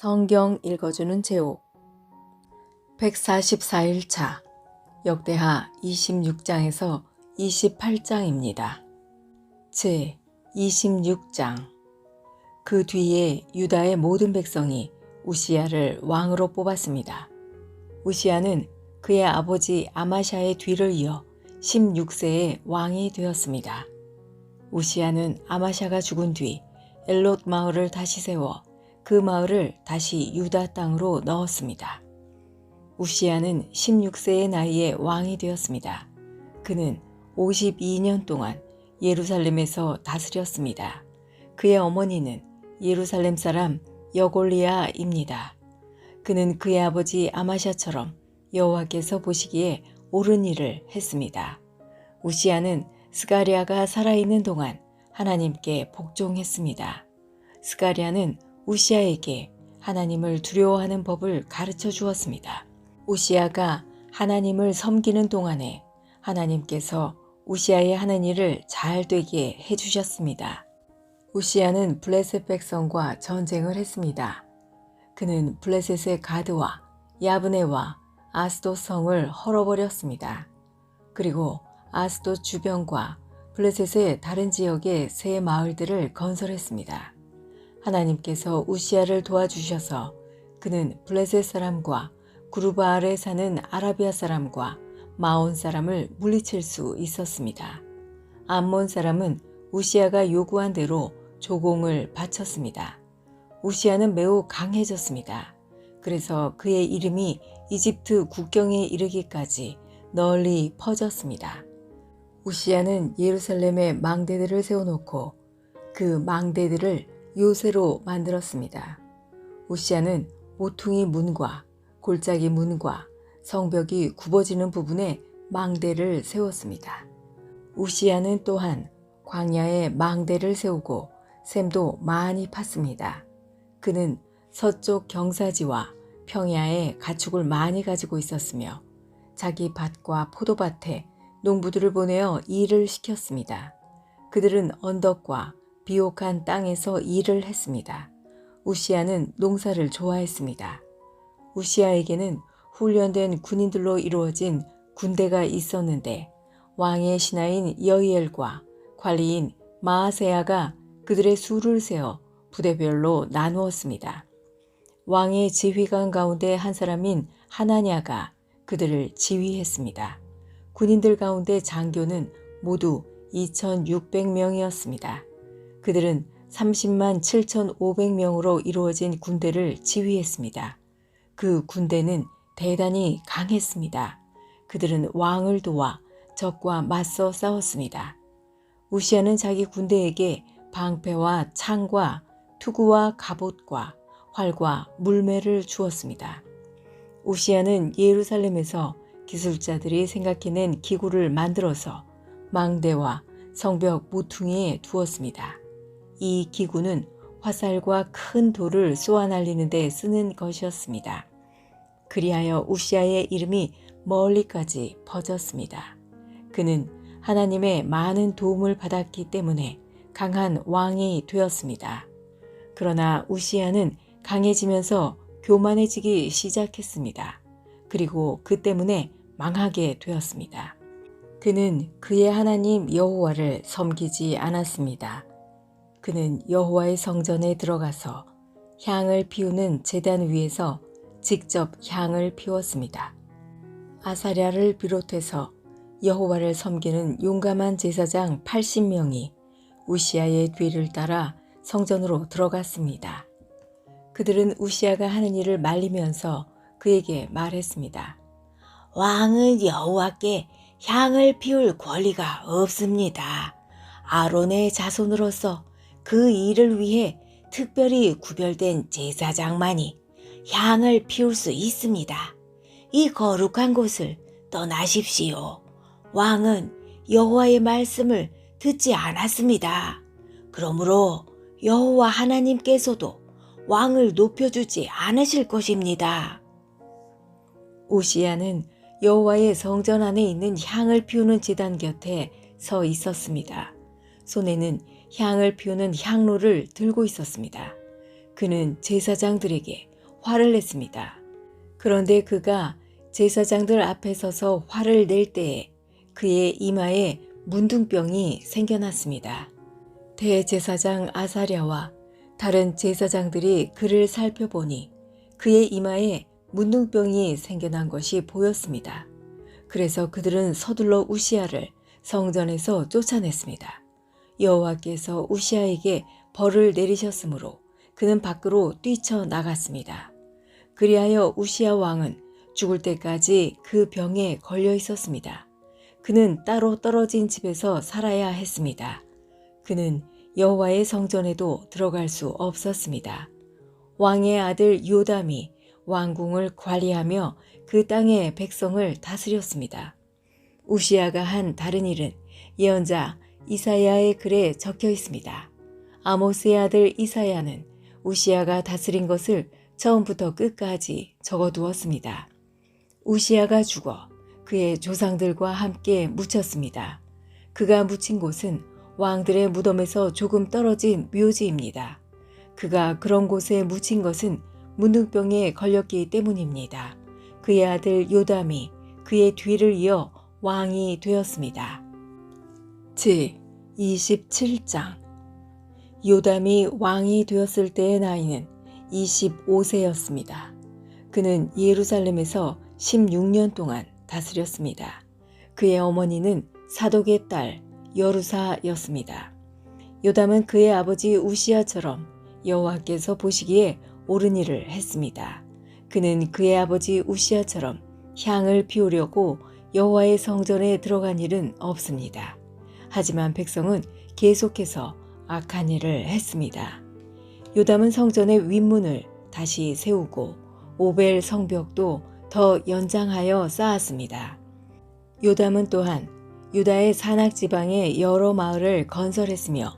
성경 읽어주는 제옥 144일차 역대하 26장에서 28장입니다. 제 26장 그 뒤에 유다의 모든 백성이 우시야를 왕으로 뽑았습니다. 우시야는 그의 아버지 아마샤의 뒤를 이어 16세에 왕이 되었습니다. 우시야는 아마샤가 죽은 뒤 엘롯 마을을 다시 세워 그 마을을 다시 유다 땅으로 넣었습니다. 우시야는 16세의 나이에 왕이 되었습니다. 그는 52년 동안 예루살렘에서 다스렸습니다. 그의 어머니는 예루살렘 사람 여골리아입니다. 그는 그의 아버지 아마샤처럼 여호와께서 보시기에 옳은 일을 했습니다. 우시야는 스가랴가 살아있는 동안 하나님께 복종했습니다. 스가랴는 우시야에게 하나님을 두려워하는 법을 가르쳐 주었습니다. 우시야가 하나님을 섬기는 동안에 하나님께서 우시야의 하는 일을 잘 되게 해주셨습니다. 우시야는 블레셋 백성과 전쟁을 했습니다. 그는 블레셋의 가드와 야브네와 아스돗 성을 헐어버렸습니다. 그리고 아스돗 주변과 블레셋의 다른 지역의 새 마을들을 건설했습니다. 하나님께서 우시야를 도와주셔서 그는 블레셋 사람과 구르바알에 사는 아라비아 사람과 마온 사람을 물리칠 수 있었습니다. 암몬 사람은 우시야가 요구한 대로 조공을 바쳤습니다. 우시야는 매우 강해졌습니다. 그래서 그의 이름이 이집트 국경에 이르기까지 널리 퍼졌습니다. 우시야는 예루살렘에 망대들을 세워놓고 그 망대들을 요새로 만들었습니다. 우시야는 모퉁이 문과 골짜기 문과 성벽이 굽어지는 부분에 망대를 세웠습니다. 우시야는 또한 광야에 망대를 세우고 샘도 많이 팠습니다. 그는 서쪽 경사지와 평야에 가축을 많이 가지고 있었으며 자기 밭과 포도밭에 농부들을 보내어 일을 시켰습니다. 그들은 언덕과 비옥한 땅에서 일을 했습니다. 우시야는 농사를 좋아했습니다. 우시야에게는 훈련된 군인들로 이루어진 군대가 있었는데 왕의 신하인 여이엘과 관리인 마아세야가 그들의 수를 세어 부대별로 나누었습니다. 왕의 지휘관 가운데 한 사람인 하나냐가 그들을 지휘했습니다. 군인들 가운데 장교는 모두 2,600명이었습니다. 그들은 30만 7,500명으로 이루어진 군대를 지휘했습니다. 그 군대는 대단히 강했습니다. 그들은 왕을 도와 적과 맞서 싸웠습니다. 우시야는 자기 군대에게 방패와 창과 투구와 갑옷과 활과 물매를 주었습니다. 우시야는 예루살렘에서 기술자들이 생각해낸 기구를 만들어서 망대와 성벽 모퉁이에 두었습니다. 이 기구는 화살과 큰 돌을 쏘아 날리는 데 쓰는 것이었습니다. 그리하여 우시야의 이름이 멀리까지 퍼졌습니다. 그는 하나님의 많은 도움을 받았기 때문에 강한 왕이 되었습니다. 그러나 우시야는 강해지면서 교만해지기 시작했습니다. 그리고 그 때문에 망하게 되었습니다. 그는 그의 하나님 여호와를 섬기지 않았습니다. 그는 여호와의 성전에 들어가서 향을 피우는 제단 위에서 직접 향을 피웠습니다. 아사랴를 비롯해서 여호와를 섬기는 용감한 제사장 80명이 우시야의 뒤를 따라 성전으로 들어갔습니다. 그들은 우시야가 하는 일을 말리면서 그에게 말했습니다. 왕은 여호와께 향을 피울 권리가 없습니다. 아론의 자손으로서 그 일을 위해 특별히 구별된 제사장만이 향을 피울 수 있습니다. 이 거룩한 곳을 떠나십시오. 왕은 여호와의 말씀을 듣지 않았습니다. 그러므로 여호와 하나님께서도 왕을 높여주지 않으실 것입니다. 우시야는 여호와의 성전 안에 있는 향을 피우는 제단 곁에 서 있었습니다. 손에는 향을 피우는 향로를 들고 있었습니다. 그는 제사장들에게 화를 냈습니다. 그런데 그가 제사장들 앞에 서서 화를 낼 때에 그의 이마에 문둥병이 생겨났습니다. 대제사장 아사랴와 다른 제사장들이 그를 살펴보니 그의 이마에 문둥병이 생겨난 것이 보였습니다. 그래서 그들은 서둘러 우시야를 성전에서 쫓아냈습니다. 여호와께서 우시야에게 벌을 내리셨으므로 그는 밖으로 뛰쳐나갔습니다. 그리하여 우시야 왕은 죽을 때까지 그 병에 걸려 있었습니다. 그는 따로 떨어진 집에서 살아야 했습니다. 그는 여호와의 성전에도 들어갈 수 없었습니다. 왕의 아들 요담이 왕궁을 관리하며 그 땅의 백성을 다스렸습니다. 우시야가 한 다른 일은 예언자 이사야의 글에 적혀 있습니다. 아모스의 아들 이사야는 우시야가 다스린 것을 처음부터 끝까지 적어두었습니다. 우시야가 죽어 그의 조상들과 함께 묻혔습니다. 그가 묻힌 곳은 왕들의 무덤에서 조금 떨어진 묘지입니다. 그가 그런 곳에 묻힌 것은 문둥병에 걸렸기 때문입니다. 그의 아들 요담이 그의 뒤를 이어 왕이 되었습니다. 제 27장 요담이 왕이 되었을 때의 나이는 25세였습니다. 그는 예루살렘에서 16년 동안 다스렸습니다. 그의 어머니는 사독의 딸 여루사였습니다. 요담은 그의 아버지 우시야처럼 여호와께서 보시기에 옳은 일을 했습니다. 그는 그의 아버지 우시야처럼 향을 피우려고 여호와의 성전에 들어간 일은 없습니다. 하지만 백성은 계속해서 악한 일을 했습니다. 요담은 성전의 윗문을 다시 세우고 오벨 성벽도 더 연장하여 쌓았습니다. 요담은 또한 유다의 산악지방에 여러 마을을 건설했으며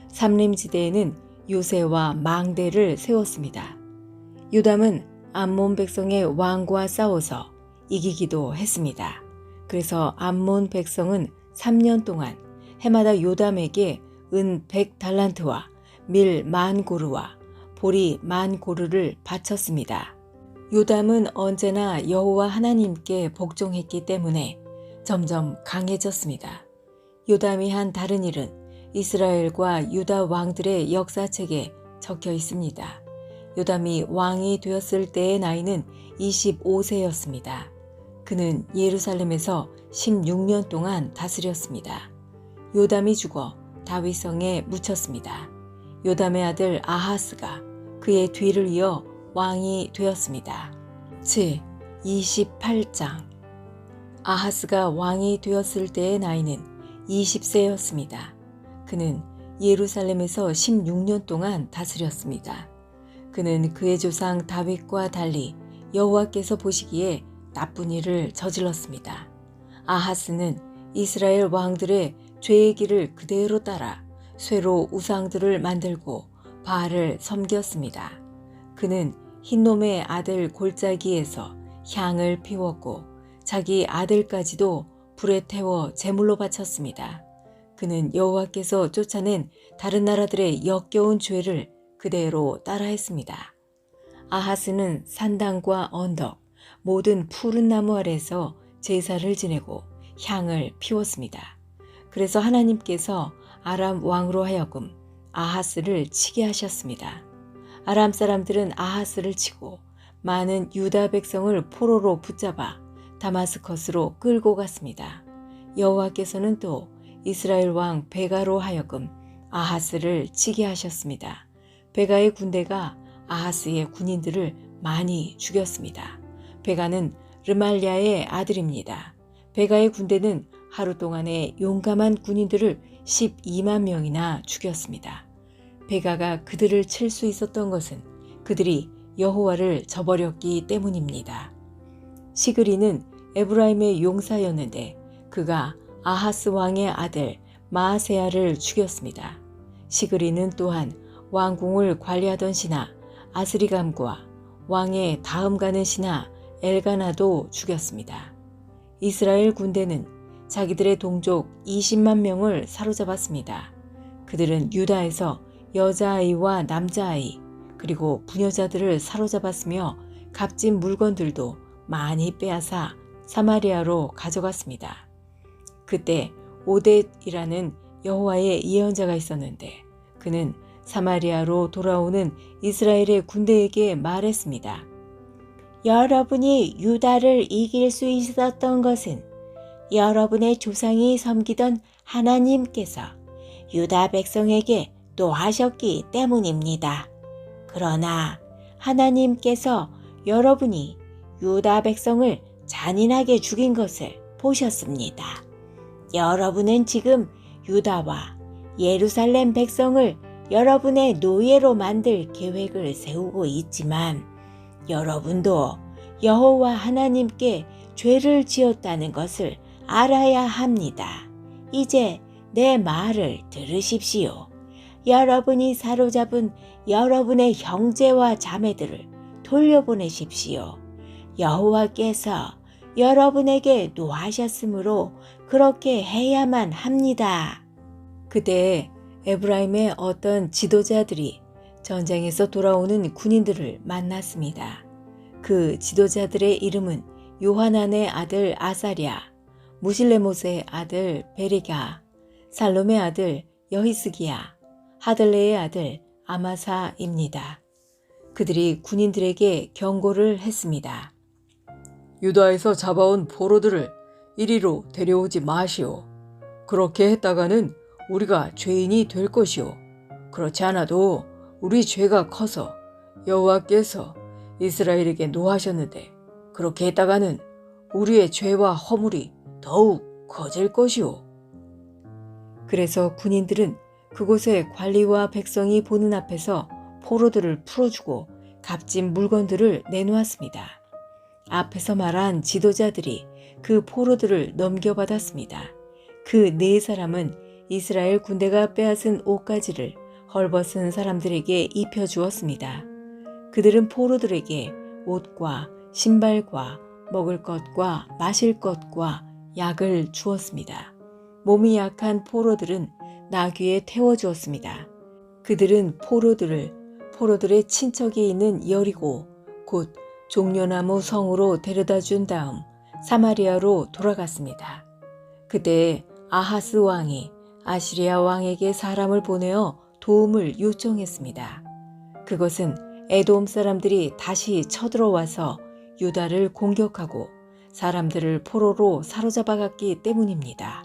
삼림지대에는 요새와 망대를 세웠습니다. 요담은 암몬 백성의 왕과 싸워서 이기기도 했습니다. 그래서 암몬 백성은 3년 동안 해마다 요담에게 은 100달란트와 밀 10,000고르와 보리 10,000고르를 바쳤습니다. 요담은 언제나 여호와 하나님께 복종했기 때문에 점점 강해졌습니다. 요담이 한 다른 일은 이스라엘과 유다 왕들의 역사책에 적혀 있습니다. 요담이 왕이 되었을 때의 나이는 25세였습니다. 그는 예루살렘에서 16년 동안 다스렸습니다. 요담이 죽어 다윗성에 묻혔습니다. 요담의 아들 아하스가 그의 뒤를 이어 왕이 되었습니다. 제 28장 아하스가 왕이 되었을 때의 나이는 20세였습니다. 그는 예루살렘에서 16년 동안 다스렸습니다. 그는 그의 조상 다윗과 달리 여호와께서 보시기에 나쁜 일을 저질렀습니다. 아하스는 이스라엘 왕들의 죄의 길을 그대로 따라 쇠로 우상들을 만들고 바알을 섬겼습니다. 그는 흰놈의 아들 골짜기에서 향을 피웠고 자기 아들까지도 불에 태워 제물로 바쳤습니다. 그는 여호와께서 쫓아낸 다른 나라들의 역겨운 죄를 그대로 따라했습니다. 아하스는 산당과 언덕, 모든 푸른 나무 아래서 제사를 지내고 향을 피웠습니다. 그래서 하나님께서 아람 왕으로 하여금 아하스를 치게 하셨습니다. 아람 사람들은 아하스를 치고 많은 유다 백성을 포로로 붙잡아 다마스커스로 끌고 갔습니다. 여호와께서는 또 이스라엘 왕 베가로 하여금 아하스를 치게 하셨습니다. 베가의 군대가 아하스의 군인들을 많이 죽였습니다. 베가는 르말랴의 아들입니다. 베가의 군대는 하루 동안에 용감한 군인들을 12만 명이나 죽였습니다. 베가가 그들을 칠 수 있었던 것은 그들이 여호와를 저버렸기 때문입니다. 시그리는 에브라임의 용사였는데 그가 아하스 왕의 아들 마아세야를 죽였습니다. 시그리는 또한 왕궁을 관리하던 신하 아스리감과 왕의 다음 가는 신하 엘가나도 죽였습니다. 이스라엘 군대는 자기들의 동족 20만 명을 사로잡았습니다. 그들은 유다에서 여자아이와 남자아이 그리고 부녀자들을 사로잡았으며 값진 물건들도 많이 빼앗아 사마리아로 가져갔습니다. 그때 오뎃이라는 여호와의 예언자가 있었는데 그는 사마리아로 돌아오는 이스라엘의 군대에게 말했습니다. 여러분이 유다를 이길 수 있었던 것은 여러분의 조상이 섬기던 하나님께서 유다 백성에게 노하셨기 때문입니다. 그러나 하나님께서 여러분이 유다 백성을 잔인하게 죽인 것을 보셨습니다. 여러분은 지금 유다와 예루살렘 백성을 여러분의 노예로 만들 계획을 세우고 있지만 여러분도 여호와 하나님께 죄를 지었다는 것을 알아야 합니다. 이제 내 말을 들으십시오. 여러분이 사로잡은 여러분의 형제와 자매들을 돌려보내십시오. 여호와께서 여러분에게 노하셨으므로 그렇게 해야만 합니다. 그때 에브라임의 어떤 지도자들이 전쟁에서 돌아오는 군인들을 만났습니다. 그 지도자들의 이름은 요하난의 아들 아사랴, 무실레못의 아들 베레가, 살롬의 아들 여히스기야, 하들레의 아들 아마사입니다. 그들이 군인들에게 경고를 했습니다. 유다에서 잡아온 포로들을 이리로 데려오지 마시오. 그렇게 했다가는 우리가 죄인이 될 것이오. 그렇지 않아도 우리 죄가 커서 여호와께서 이스라엘에게 노하셨는데 그렇게 했다가는 우리의 죄와 허물이 더욱 커질 것이오. 그래서 군인들은 그곳의 관리와 백성이 보는 앞에서 포로들을 풀어주고 값진 물건들을 내놓았습니다. 앞에서 말한 지도자들이 그 포로들을 넘겨받았습니다. 그 네 사람은 이스라엘 군대가 빼앗은 옷가지를 헐벗은 사람들에게 입혀주었습니다. 그들은 포로들에게 옷과 신발과 먹을 것과 마실 것과 약을 주었습니다. 몸이 약한 포로들은 나귀에 태워주었습니다. 그들은 포로들의 친척이 있는 여리고 곧 종려나무 성으로 데려다 준 다음 사마리아로 돌아갔습니다. 그때 아하스 왕이 아시리아 왕에게 사람을 보내어 도움을 요청했습니다. 그것은 에돔 사람들이 다시 쳐들어와서 유다를 공격하고 사람들을 포로로 사로잡아갔기 때문입니다.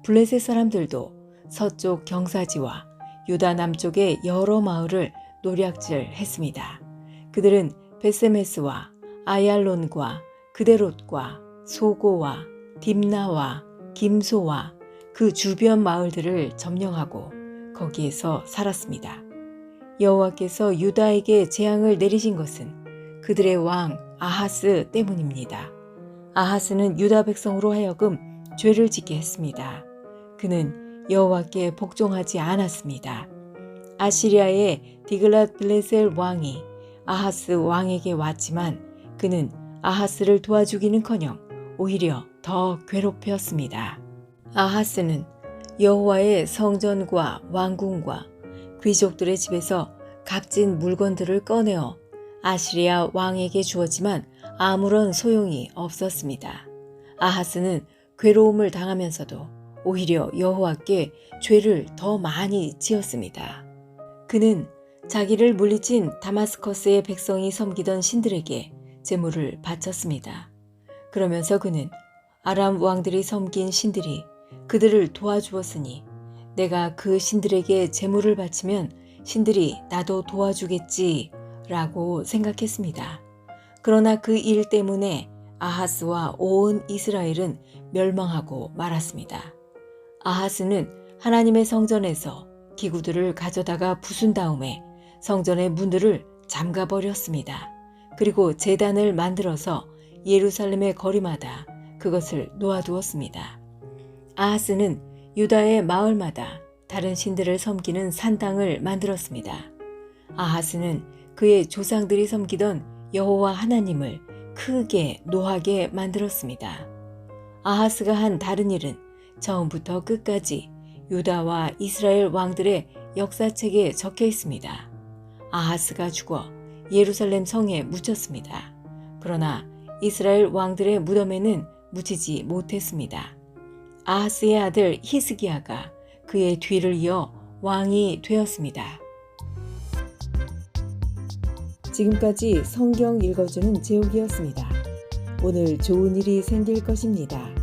블레셋 사람들도 서쪽 경사지와 유다 남쪽의 여러 마을을 노략질했습니다. 그들은 베세메스와 아얄론과 그데롯과 소고와 딥나와 김소와 그 주변 마을들을 점령하고 거기에서 살았습니다. 여호와께서 유다에게 재앙을 내리신 것은 그들의 왕 아하스 때문입니다. 아하스는 유다 백성으로 하여금 죄를 짓게 했습니다. 그는 여호와께 복종하지 않았습니다. 아시리아의 디글랏빌레셀 왕이 아하스 왕에게 왔지만 그는 아하스를 도와주기는커녕 오히려 더 괴롭혔습니다. 아하스는 여호와의 성전과 왕궁과 귀족들의 집에서 값진 물건들을 꺼내어 아시리아 왕에게 주었지만 아무런 소용이 없었습니다. 아하스는 괴로움을 당하면서도 오히려 여호와께 죄를 더 많이 지었습니다. 그는 자기를 물리친 다마스커스의 백성이 섬기던 신들에게 제물을 바쳤습니다. 그러면서 그는 아람 왕들이 섬긴 신들이 그들을 도와주었으니 내가 그 신들에게 제물을 바치면 신들이 나도 도와주겠지 라고 생각했습니다. 그러나 그 일 때문에 아하스와 온 이스라엘은 멸망하고 말았습니다. 아하스는 하나님의 성전에서 기구들을 가져다가 부순 다음에 성전의 문들을 잠가버렸습니다. 그리고 제단을 만들어서 예루살렘의 거리마다 그것을 놓아두었습니다. 아하스는 유다의 마을마다 다른 신들을 섬기는 산당을 만들었습니다. 아하스는 그의 조상들이 섬기던 여호와 하나님을 크게 노하게 만들었습니다. 아하스가 한 다른 일은 처음부터 끝까지 유다와 이스라엘 왕들의 역사책에 적혀 있습니다. 아하스가 죽어 예루살렘 성에 묻혔습니다. 그러나 이스라엘 왕들의 무덤에는 묻히지 못했습니다. 아하스의 아들 히스기야가 그의 뒤를 이어 왕이 되었습니다. 지금까지 성경 읽어주는 제옥이었습니다. 오늘 좋은 일이 생길 것입니다.